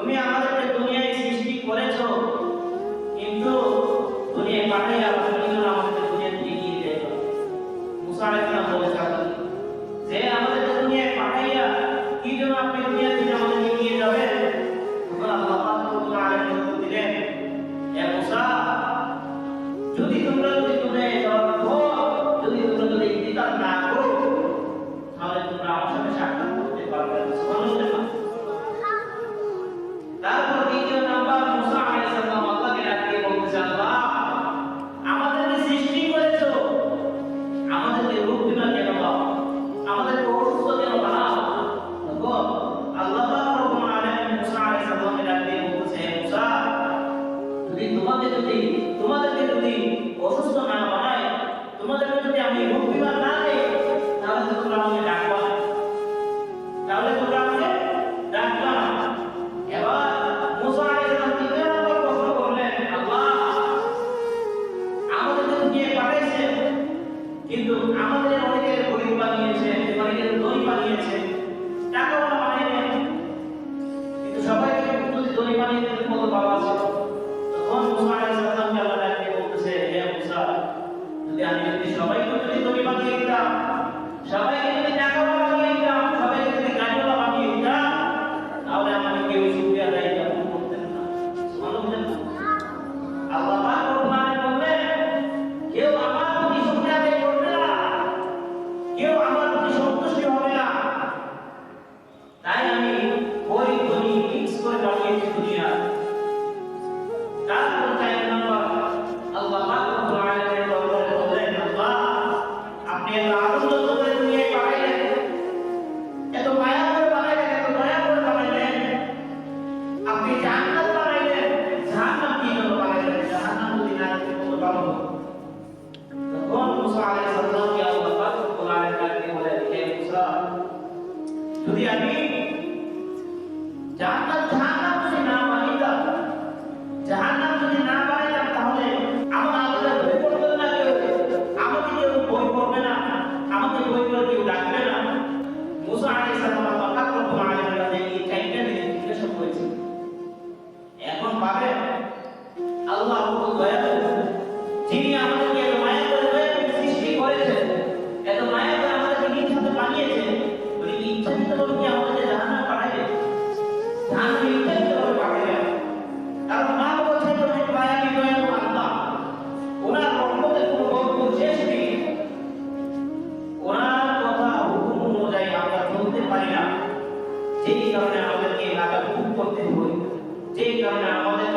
তুমি আমাদেরকে দুনিয়ায় সৃষ্টি করেছো, কিন্তু দুনিয়ায় পাঠাইয়া তুমি আমাদেরকে দুনিয়া থেকে নিয়ে যাইছো। মুসা আলাইহিস সালাম বলেছেন যে আমাদেরকে দুনিয়ায় পাঠাইয়া কি জন্য আপনি দুনিয়া থেকে আমাদেরকে নিয়ে যাবেন? তখন আল্লাহ পাক রব্বুল আলামিন দিলেন, হে মুসা, যদি তোমরা দুনিয়ায় যাওয়ার পর যদি ইতিকাদ না করো, তাহলে তোমরা আমার সাথে সাক্ষাৎ করতে পারবে না। সুবহানাল্লাহ। তারপর দ্বিতীয় নাম্বার, মুসা আলাইহিস সালাম আল্লাহকে ডাকিয়ে বলতেছে, আল্লাহ, আমাদেরকে সৃষ্টি করেছো, আমাদেরকে রূপ দিনা কেন দাও, আমাদেরকে অসুস্থ কেন বানাও? তখন আল্লাহ পাক রব্বুল আলামিন মুসা আলাইহিস সালামকে ডাকিয়ে বলতেছে, হে মুসা, তোমাদেরকে যদি অসুস্থ না বানায়, তোমাদেরকে যদি আমি রূপ দিবার না দেই, তাহলে তোমরা আমাকে ডাকবা না, তাহলে তোমরা আমাকে ডাকবা না। এবার মুসা আলাইহিস সালাম তৃতীয় নম্বর প্রশ্ন করলেন, আল্লাহ, আমাদেরকে দুনিয়ায় পাঠাইছেন, কিন্তু আমাদের অনেকের গরিব বানিয়েছে, অনেকের ধনী বানিয়েছে, টাকাওয়ালা বানিয়েছেন, কিন্তু সবাইকে যদি ধনী বানিয়ে দিতে কত ভালো আছে। তখন মুসা আলাইহিস সালামকে আল্লাহ ডাকতে বলতেছে, হে মুসা, যদি সবাইকে যদি ধনী বানিয়ে দিতাম, সবাইকে যদি টাকাওয়ালা বানিয়ে দিতাম, সবাইকে যদি গাড়িওয়ালা বানিয়ে দিতাম, তাহলে আমাকে কেউ শুকরিয়া আদায় করতেন না। সুবহানাল্লাহ। আল্লাহ পাক রব্বুল আলামিন বললেন, কেউ আমার প্রতি শুকরিয়া আদায় করবে না, কেউ আমার প্রতি সন্তুষ্টি হবে না, তাই আমি গরিব ধনী মিক্স করে বানিয়েছি দুনিয়া। তারপর চার নম্বর, আল্লাহ পাক রব্বুল আলামিনের দরবারে বললেন, আল্লাহ, আপনি এত আনন্দ করে দুনিয়ায় পাঠাইলেন, এত মায়া করে বানাইলেন, এত দয়া করে বানাইলেন, আপনি জান্নাত বানাইলেন, জাহান্নাম কি জন্য বানাইলেন? জাহান্নাম যদি না থাকে কত ভালো হতো। তখন মুসা আলাইহিস সালামকে আল্লাহ পাক রব্বুল আলামিন ডাকতে বলেন, হে মুসা, যদি আমি জান্নাত জাহান্নাম যদি না বানাইতাম, জাহান্নাম যদি না বানাইতাম, তাহলে আমার আল্লাহ বই পড়বে না, কেউ আমাকে কেউ বই পড়বে না, আমাকে বই পড়ে কেউ ডাকবে না। মুসা আলাইহিস সালাম আল্লাহ পাক রব্বুল আলামিনের কাছে এই চারটা জিনিস জিজ্ঞাসা করেছেন। এখন ভাবেন, আল্লাহ কত দয়ালু, যিনি আমাদেরকে এত মায়া করে সৃষ্টি করেছেন, এত মায়া করে আমাদেরকে নিজ হাতে বানিয়েছেন, উনি কি ইচ্ছাকৃতভাবে কি আমাদেরকে জাহান্নামে পাঠাইবেন? জাহান্নামে ইচ্ছাকৃতভাবে পাঠাইবেন। কারণ মা বলছেন অনেক মায়াবী দয়ালু আল্লাহ, ওনার রহমতের কোনো গল্প শেষ নেই, ওনার কথা হুকুম অনুযায়ী আমরা চলতে পারি না, যেই কারণে আমাদেরকে লাগাম করতে হয়, যেই কারণে আমাদের